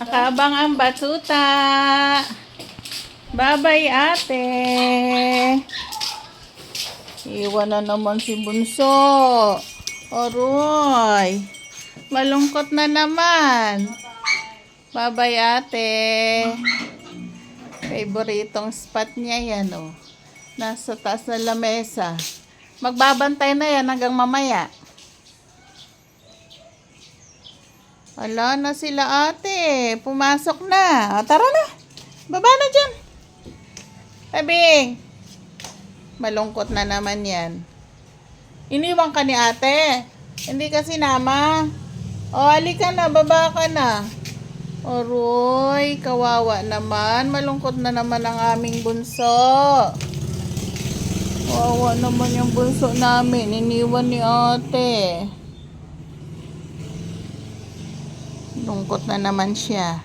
Nakabang ang batuta. Bye-bye, ate. Iwan na naman si Bunso. Aroy. Malungkot na naman. Bye-bye, ate. Favoritong spot niya yan, oh. Nasa taas na lamesa. Magbabantay na yan hanggang mamaya. Wala na sila, ate. Pumasok na. O, tara na. Baba na dyan. Tabing. Malungkot na naman yan. Iniwan ka ni ate. Hindi ka sinama. O, halika na. Baba ka na. Aroy, kawawa naman. Malungkot na naman ang aming bunso. Kawawa naman yung bunso namin. Iniwan ni ate. Lungkot na naman siya.